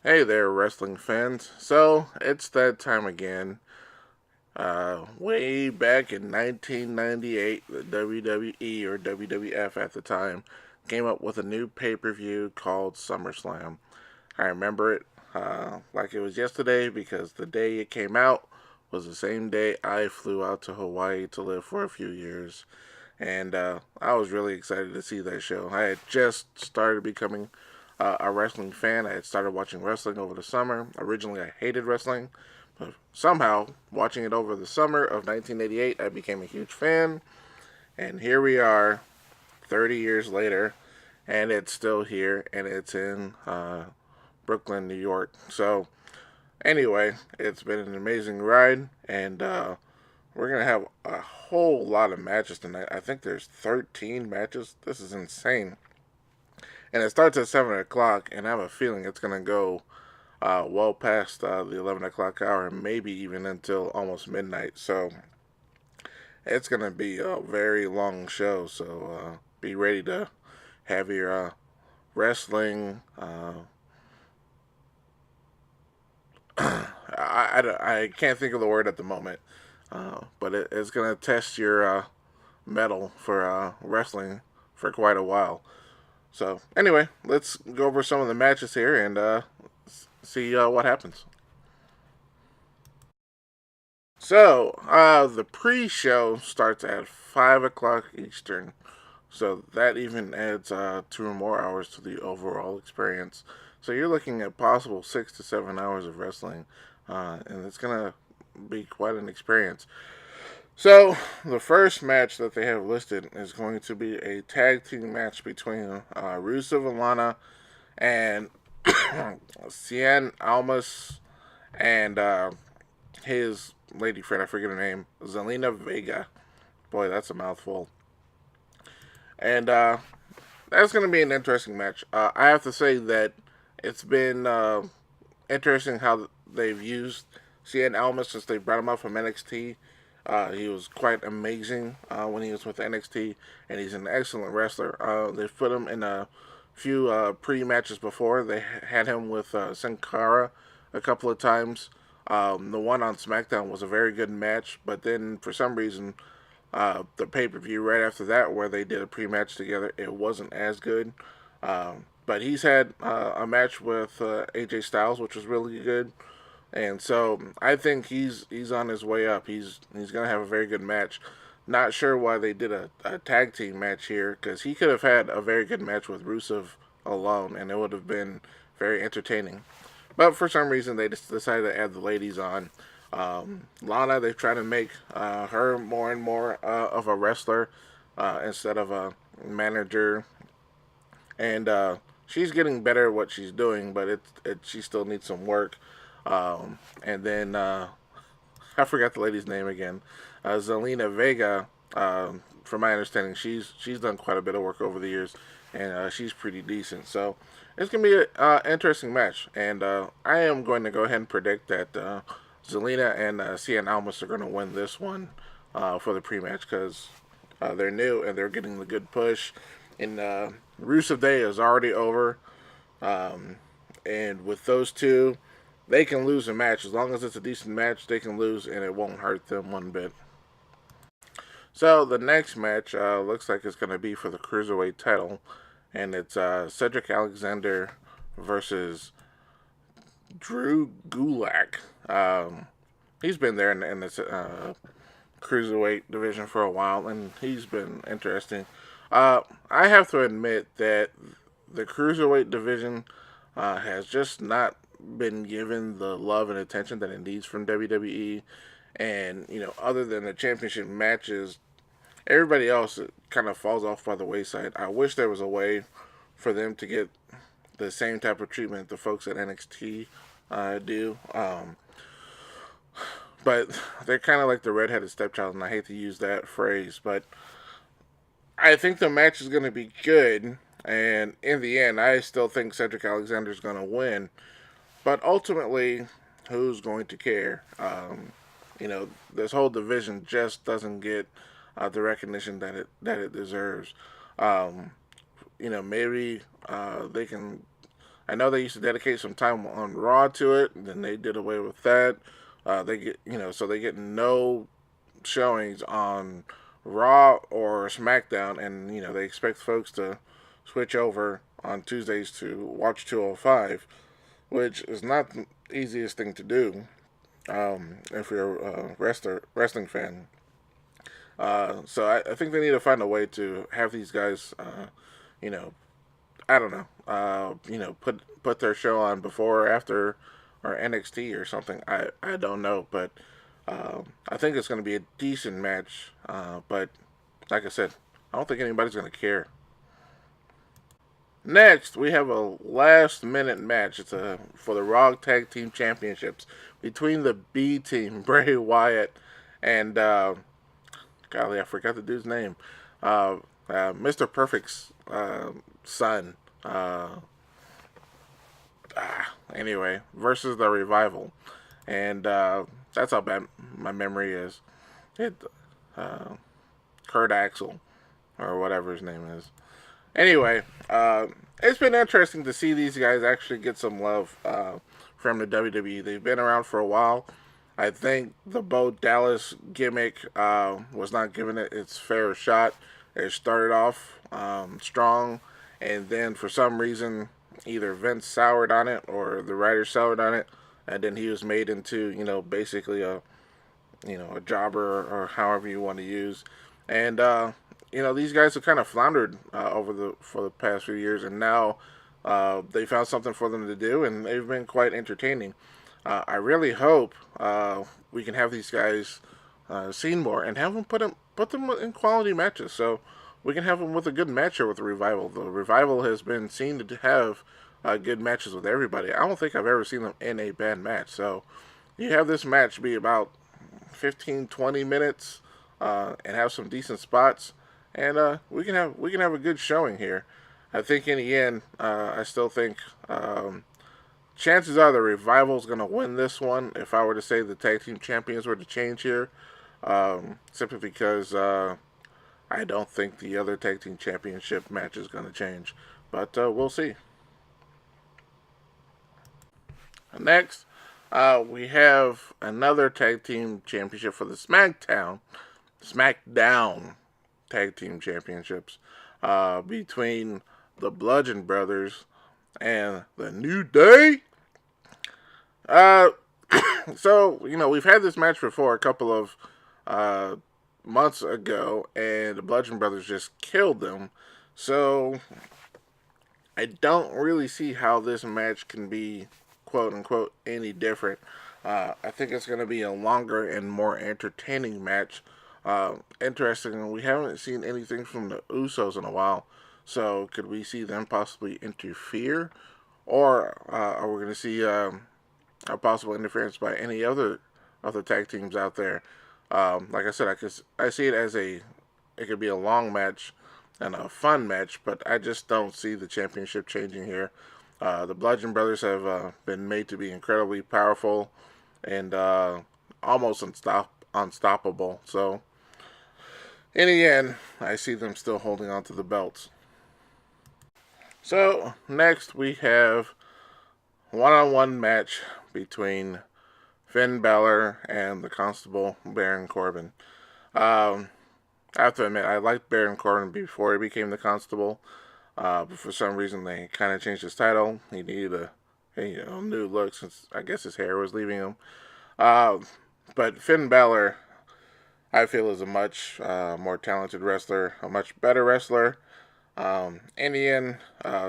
Hey there, wrestling fans. So, it's that time again. Way back in 1998, the WWE, or WWF at the time, came up with a new pay per view called SummerSlam. I remember it like it was yesterday because the day it came out was the same day I flew out to Hawaii to live for a few years. And I was really excited to see that show. I had just started becoming a wrestling fan. I had started watching wrestling over the summer. Originally, I hated wrestling, but somehow, watching it over the summer of 1988, I became a huge fan. And here we are, 30 years later, and it's still here, and it's in Brooklyn, New York. So, anyway, it's been an amazing ride, and we're going to have a whole lot of matches tonight. I think there's 13 matches. This is insane. And it starts at 7 o'clock, and I have a feeling it's going to go well past the 11 o'clock hour, maybe even until almost midnight. So it's going to be a very long show. So be ready to have your wrestling. I can't think of the word at the moment, but it's going to test your mettle for wrestling for quite a while. So anyway, let's go over some of the matches here and see what happens. So the pre-show starts at 5 o'clock Eastern, so that even adds 2 or more hours to the overall experience. So you're looking at possible 6 to 7 hours of wrestling, and it's gonna be quite an experience. So the first match that they have listed is going to be a tag team match between Rusev and Lana and Cien Almas and his lady friend, I forget her name, Zelina Vega. Boy, that's a mouthful. And that's going to be an interesting match. I have to say that it's been interesting how they've used Cien Almas since they brought him up from NXT. He was quite amazing when he was with NXT, and he's an excellent wrestler. They've put him in a few pre-matches before. They had him with Sin Cara a couple of times. The one on SmackDown was a very good match, but then for some reason, the pay-per-view right after that, where they did a pre-match together, it wasn't as good. But he's had a match with AJ Styles, which was really good. And so I think he's on his way up. He's gonna have a very good match. Not sure why they did a tag team match here because he could have had a very good match with Rusev alone, and it would have been very entertaining. But for some reason, they just decided to add the ladies on. Lana, they've tried to make her more and more of a wrestler instead of a manager, and she's getting better at what she's doing, but she still needs some work. And then I forgot the lady's name again. Zelina Vega. From my understanding, she's done quite a bit of work over the years, and she's pretty decent. So it's gonna be an interesting match, and I am going to go ahead and predict that Zelina and Cien Almas are going to win this one for the pre-match because they're new and they're getting the good push. And Rusev Day is already over, um, and with those two, they can lose a match as long as it's a decent match. They can lose, and it won't hurt them one bit. So the next match looks like it's going to be for the Cruiserweight title, and it's Cedric Alexander versus Drew Gulak. He's been there in this Cruiserweight division for a while, and he's been interesting. I have to admit that the Cruiserweight division has just not been given the love and attention that it needs from WWE. And, other than the championship matches, everybody else kind of falls off by the wayside. I wish there was a way for them to get the same type of treatment the folks at NXT do. But they're kind of like the redheaded stepchild, and I hate to use that phrase, but I think the match is going to be good. And in the end, I still think Cedric Alexander is going to win. But ultimately, who's going to care? This whole division just doesn't get the recognition that it deserves. Maybe they can I know they used to dedicate some time on Raw to it, and then they did away with that. They get, so they get no showings on Raw or SmackDown, and they expect folks to switch over on Tuesdays to watch 205, which is not the easiest thing to do if you're a wrestling fan. So I think they need to find a way to have these guys, you know, I don't know, put their show on before or after or NXT or something. I don't know, but I think it's going to be a decent match. But like I said, I don't think anybody's going to care. Next, we have a last-minute match. It's for the Raw Tag Team Championships between the B Team, Bray Wyatt, and golly, I forgot the dude's name. Mr. Perfect's son. Anyway, versus the Revival, and that's how bad my memory is. It, Kurt Axel, or whatever his name is. Anyway, it's been interesting to see these guys actually get some love from the WWE. They've been around for a while. I think the Bo Dallas gimmick was not giving it its fair shot. It started off strong, and then for some reason, either Vince soured on it or the writers soured on it, and then he was made into, basically a jobber or however you want to use. And these guys have kind of floundered for the past few years, and now they found something for them to do, and they've been quite entertaining. I really hope we can have these guys seen more and have them put them in quality matches, so we can have them with a good match here with the Revival. The Revival has been seen to have good matches with everybody. I don't think I've ever seen them in a bad match. So you have this match be about 15-20 minutes and have some decent spots, and we can have a good showing here. I think in the end, I still think chances are the Revival's going to win this one. If I were to say the tag team champions were to change here, simply because I don't think the other tag team championship match is going to change, but we'll see. Next, we have another tag team championship for the SmackDown tag team championships between the Bludgeon Brothers and the New Day. So we've had this match before a couple of months ago, and the Bludgeon Brothers just killed them. So I don't really see how this match can be quote unquote any different. I think it's going to be a longer and more entertaining match. Interesting, we haven't seen anything from the Usos in a while, so could we see them possibly interfere, or are we going to see a possible interference by any other tag teams out there? Like I said, I see it as it could be a long match and a fun match, but I just don't see the championship changing here. The Bludgeon Brothers have been made to be incredibly powerful and almost unstoppable. So, in the end, I see them still holding on to the belts. So, next we have one-on-one match between Finn Balor and the Constable Baron Corbin. I have to admit, I liked Baron Corbin before he became the Constable. But for some reason, they kind of changed his title. He needed a new look since I guess his hair was leaving him. But Finn Balor, I feel, is a much more talented wrestler, a much better wrestler. In the end,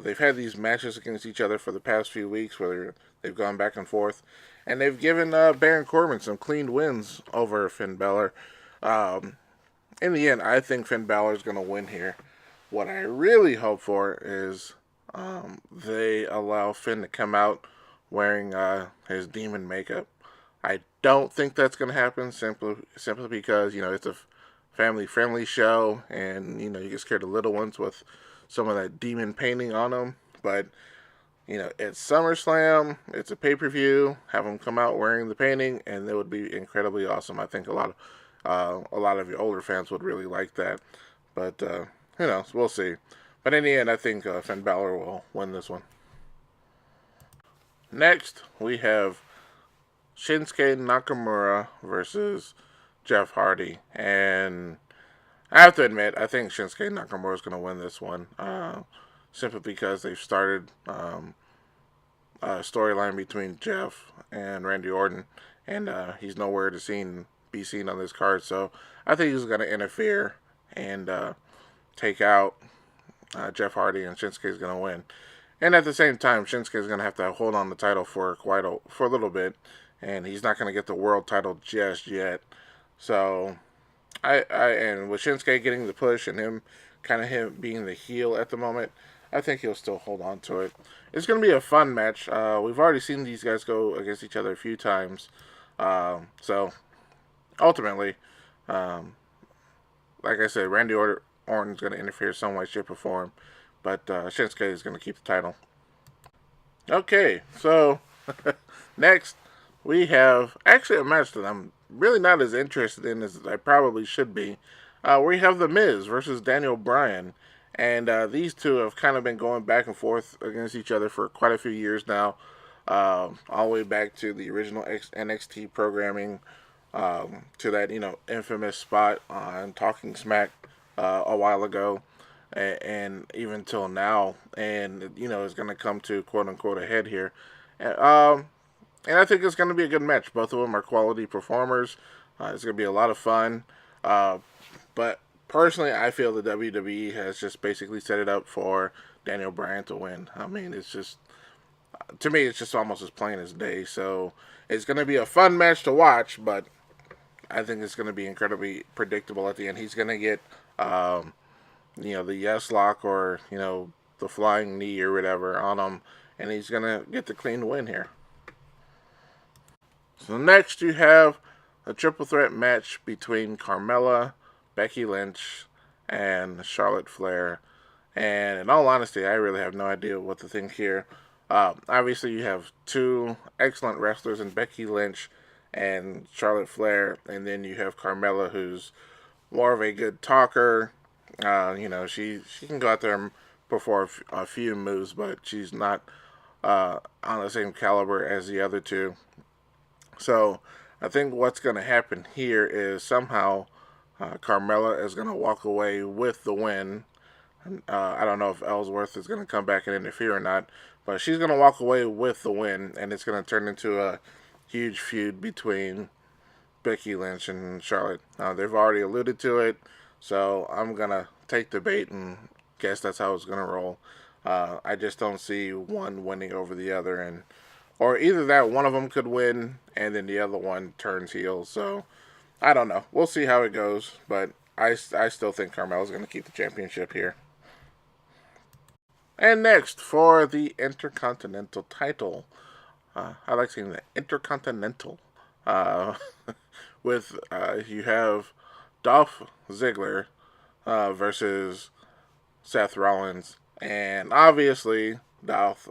they've had these matches against each other for the past few weeks where they've gone back and forth. And they've given Baron Corbin some clean wins over Finn Balor. In the end, I think Finn Balor is going to win here. What I really hope for is they allow Finn to come out wearing his demon makeup. I don't think that's going to happen simply because, it's a family-friendly show, and, you get scared of little ones with some of that demon painting on them. But, it's SummerSlam, it's a pay-per-view, have them come out wearing the painting, and it would be incredibly awesome. I think a lot of your older fans would really like that. But, who knows? We'll see. But in the end, I think Finn Balor will win this one. Next, we have Shinsuke Nakamura versus Jeff Hardy. And I have to admit, I think Shinsuke Nakamura is going to win this one. Simply because they've started a storyline between Jeff and Randy Orton. And he's nowhere be seen on this card. So I think he's going to interfere and take out Jeff Hardy, and Shinsuke is going to win. And at the same time, Shinsuke is going to have to hold on the title for for a little bit, and he's not going to get the world title just yet. So and with Shinsuke getting the push and him being the heel at the moment, I think he'll still hold on to it. It's going to be a fun match. We've already seen these guys go against each other a few times. So ultimately, um, like I said, Orton's going to interfere some way, shape, or form, but Shinsuke is going to keep the title. Okay, so next we have actually a match that I'm really not as interested in as I probably should be. We have The Miz versus Daniel Bryan, and these two have kind of been going back and forth against each other for quite a few years now, all the way back to the original NXT programming, to that infamous spot on Talking Smack a while ago, and even till now, and it's going to come to quote unquote a head here. And I think it's going to be a good match. Both of them are quality performers. It's going to be a lot of fun. But personally, I feel the WWE has just basically set it up for Daniel Bryan to win. I mean, it's just, to me, it's just almost as plain as day. So it's going to be a fun match to watch, but I think it's going to be incredibly predictable at the end. He's going to get, the yes lock, or, the flying knee or whatever on him, and he's going to get the clean win here. So next you have a triple threat match between Carmella, Becky Lynch, and Charlotte Flair. And in all honesty, I really have no idea what to think here. Obviously, you have two excellent wrestlers in Becky Lynch and Charlotte Flair, and then you have Carmella, who's more of a good talker. She can go out there and perform a few moves, but she's not on the same caliber as the other two. So I think what's going to happen here is somehow Carmella is going to walk away with the win. I don't know if Ellsworth is going to come back and interfere or not, but she's going to walk away with the win, and it's going to turn into a huge feud between Becky Lynch and Charlotte. They've already alluded to it, so I'm going to take the bait and guess that's how it's going to roll. I just don't see one winning over the other, or either that one of them could win and then the other one turns heel. So I don't know. We'll see how it goes, but I still think Carmella's going to keep the championship here. And next, for the Intercontinental title, I like saying the Intercontinental. Uh, with you have Dolph Ziggler versus Seth Rollins, and obviously Dolph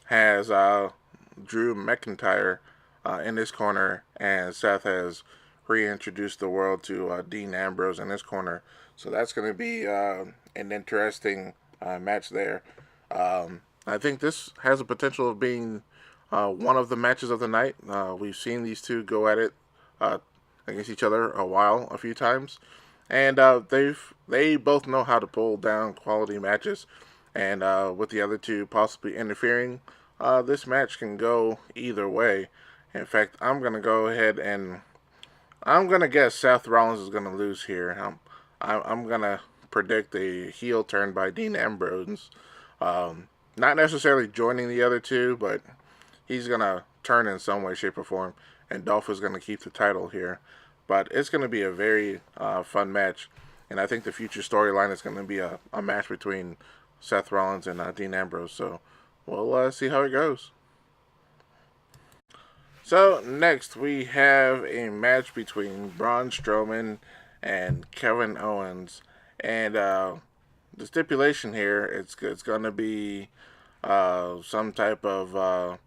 has Drew McIntyre in his corner, and Seth has reintroduced the world to Dean Ambrose in his corner. So that's going to be an interesting match there. I think this has the potential of being one of the matches of the night. We've seen these two go at it against each other a few times, and they both know how to pull down quality matches. And with the other two possibly interfering, this match can go either way. In fact, I'm going to go ahead and I'm going to guess Seth Rollins is going to lose here. I'm going to predict a heel turn by Dean Ambrose. Not necessarily joining the other two, but he's going to turn in some way, shape, or form. And Dolph is going to keep the title here. But it's going to be a very fun match. And I think the future storyline is going to be a match between Seth Rollins and Dean Ambrose. So we'll see how it goes. So next we have a match between Braun Strowman and Kevin Owens, and the stipulation here it's going to be some type of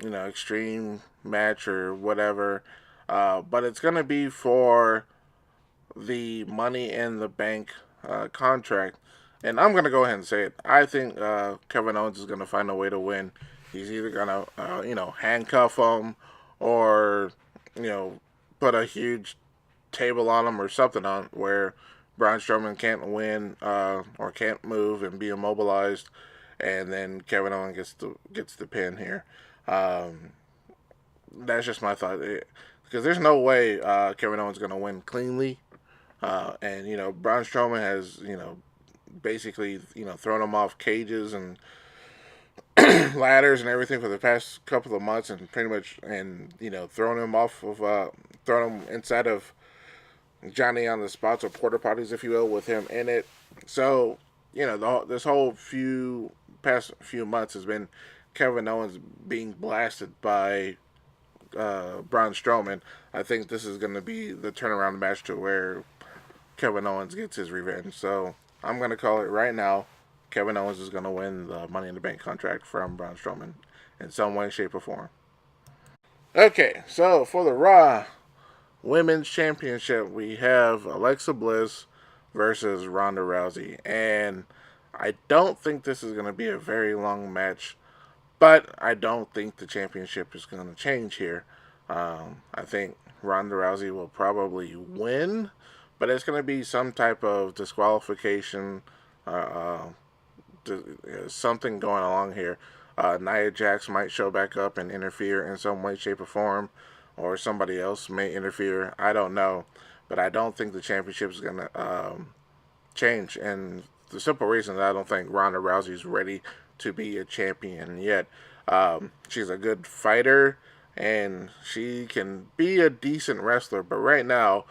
extreme match or whatever, but it's going to be for the Money in the Bank contract. and I'm gonna go ahead and say it. I think Kevin Owens is gonna find a way to win. He's either gonna, handcuff him, or you know, put a huge table on him or something on where Braun Strowman can't win or can't move and be immobilized, and then Kevin Owens gets the pin here. Um, that's just my thought. Because there's no way Kevin Owens is gonna win cleanly, and Braun Strowman has basically thrown him off cages and ladders and everything for the past couple of months, and pretty much throwing him off of throwing him inside of Johnny on the spots or porta potties, if you will, with him in it. So this whole past few months has been Kevin Owens being blasted by Braun Strowman. I think this is going to be the turnaround match to where Kevin Owens gets his revenge. So I'm going to call it right now. Kevin Owens is going to win the Money in the Bank contract from Braun Strowman in some way, shape, or form. Okay, so for the Raw Women's Championship, we have Alexa Bliss versus Ronda Rousey. And I don't think this is going to be a very long match, but I don't think the championship is going to change here. I think Ronda Rousey will probably win, but it's going to be some type of disqualification, uh, something going along here. Nia Jax might show back up and interfere in some way, shape, or form, or somebody else may interfere. I don't know, but I don't think the championship is going to change. And the simple reason that I don't think Ronda Rousey is ready to be a champion yet. She's a good fighter, and she can be a decent wrestler, but right now,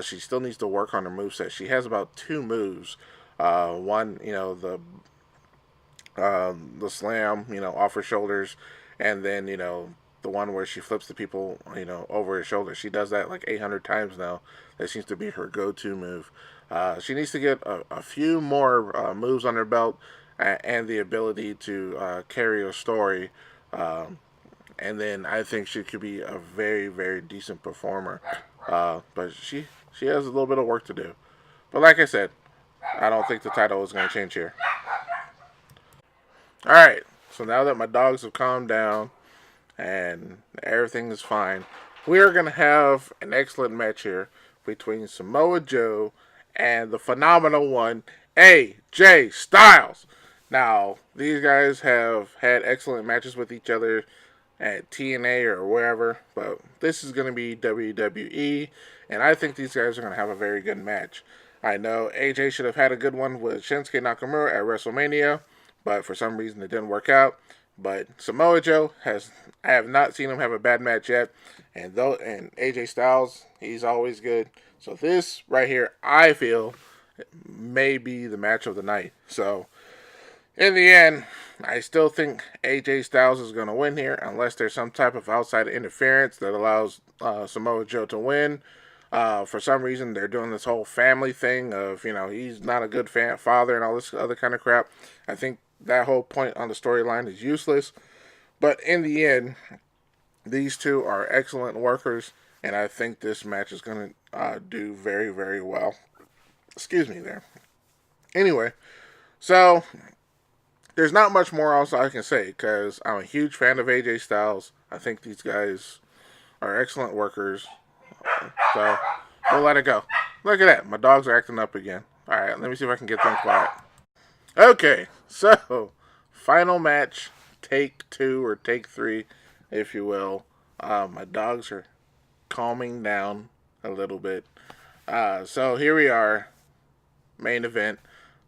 she still needs to work on her moveset. She has about two moves. One, the slam, off her shoulders, and then, the one where she flips the people, over her shoulder. She does that like 800 times now. That seems to be her go-to move. She needs to get a few more moves on her belt, and the ability to carry a story. And then I think she could be a very, very decent performer. But she has a little bit of work to do. But like I said, I don't think the title is going to change here. All right. So now that my dogs have calmed down and everything is fine, we are going to have an excellent match here between Samoa Joe and the phenomenal one, AJ Styles. Now, these guys have had excellent matches with each other at TNA or wherever, but this is going to be WWE, and I think these guys are going to have a very good match. I know AJ should have had a good one with Shinsuke Nakamura at WrestleMania, but for some reason it didn't work out. But Samoa Joe I have not seen him have a bad match yet, and AJ Styles, he's always good. So this right here, I feel, may be the match of the night. So in the end, I still think AJ Styles is going to win here unless there's some type of outside interference that allows Samoa Joe to win. For some reason, they're doing this whole family thing of, he's not a good father and all this other kind of crap. I think that whole point on the storyline is useless. But in the end, these two are excellent workers, and I think this match is going to do very, very well. Excuse me there. Anyway, so there's not much more else I can say because I'm a huge fan of AJ Styles. I think these guys are excellent workers. So we'll let it go. Look at that. My dogs are acting up again. Alright, let me see if I can get them quiet. Okay, so final match, take 2 or take 3, if you will. My dogs are calming down a little bit. So here we are. Main event.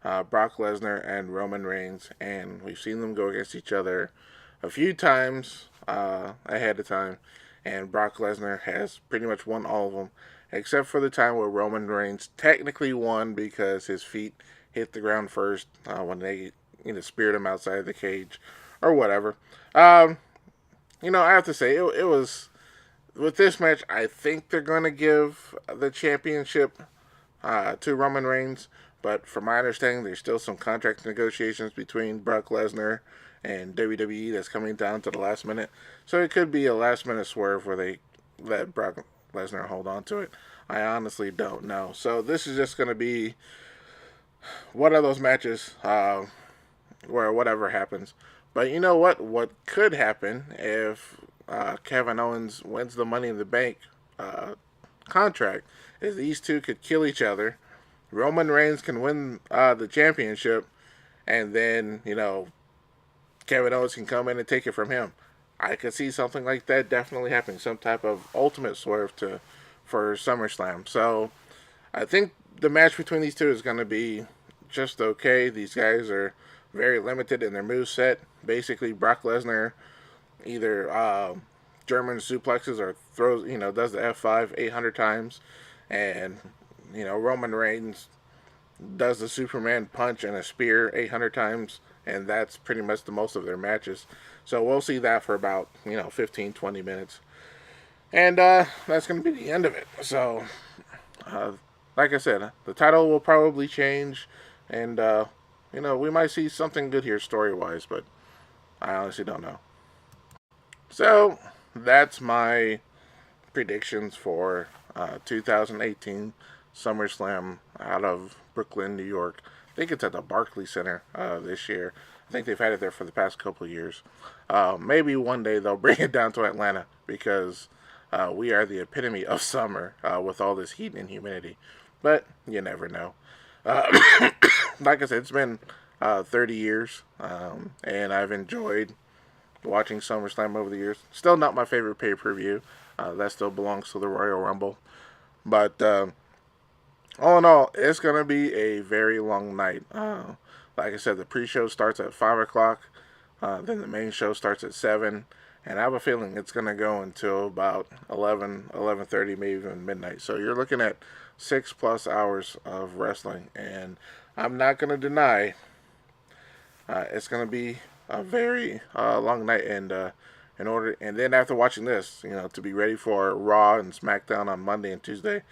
Brock Lesnar and Roman Reigns, and we've seen them go against each other a few times ahead of time, and Brock Lesnar has pretty much won all of them, except for the time where Roman Reigns technically won because his feet hit the ground first when they speared him outside the cage or whatever. I have to say it was with this match. I think they're going to give the championship to Roman Reigns. But from my understanding, there's still some contract negotiations between Brock Lesnar and WWE that's coming down to the last minute. So it could be a last minute swerve where they let Brock Lesnar hold on to it. I honestly don't know. So this is just going to be One of those matches where whatever happens. But you know what? What could happen if Kevin Owens wins the Money in the Bank uh, contract is these two could kill each other. Roman Reigns can win the championship, and then Kevin Owens can come in and take it from him. I could see something like that definitely happening. Some type of ultimate swerve for SummerSlam. So I think the match between these two is going to be just okay. These guys are very limited in their move set. Basically, Brock Lesnar either German suplexes or throws, does the F5 800 times, and Roman Reigns does the Superman punch and a spear 800 times, and that's pretty much the most of their matches. So we'll see that for about 15, 20 minutes, and that's going to be the end of it. So, like I said, the title will probably change, and we might see something good here story wise, but I honestly don't know. So that's my predictions for 2018 SummerSlam out of Brooklyn, New York. I think it's at the Barclays Center this year. I think they've had it there for the past couple of years. Maybe one day they'll bring it down to Atlanta because we are the epitome of summer with all this heat and humidity. But you never know. Uh, like I said, it's been 30 years, and I've enjoyed watching SummerSlam over the years. Still not my favorite pay-per-view. That still belongs to the Royal Rumble. But all in all, it's going to be a very long night. Like I said, the pre-show starts at 5 o'clock. Then the main show starts at 7. And I have a feeling it's going to go until about 11, 11:30, maybe even midnight. So you're looking at 6+ hours of wrestling. And I'm not going to deny it's going to be a very long night. And and then after watching this, to be ready for Raw and SmackDown on Monday and Tuesday,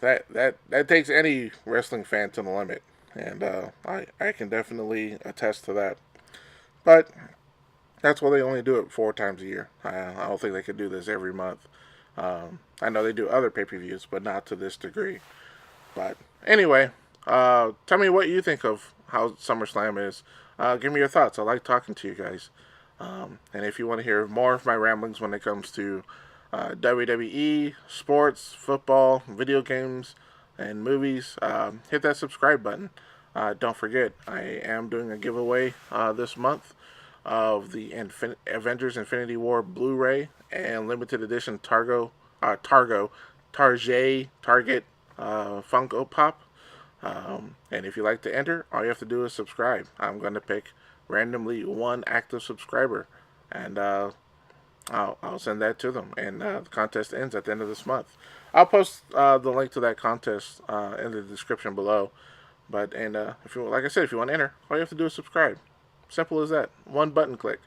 that takes any wrestling fan to the limit, and I can definitely attest to that. But that's why they only do it 4 times a year. I don't think they could do this every month. I know they do other pay-per-views, but not to this degree. But anyway, tell me what you think of how SummerSlam is. Give me your thoughts. I like talking to you guys. And if you want to hear more of my ramblings when it comes to WWE, sports, football, video games, and movies, hit that subscribe button. Don't forget, I am doing a giveaway this month of the Avengers Infinity War Blu-ray and limited edition Target Funko Pop. And if you like to enter, all you have to do is subscribe. I'm going to pick randomly one active subscriber, and I'll send that to them. And the contest ends at the end of this month. I'll post the link to that contest in the description below. But if you like I said, if you want to enter, all you have to do is subscribe. Simple as that. One button click.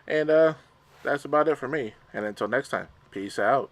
And that's about it for me. And until next time, peace out.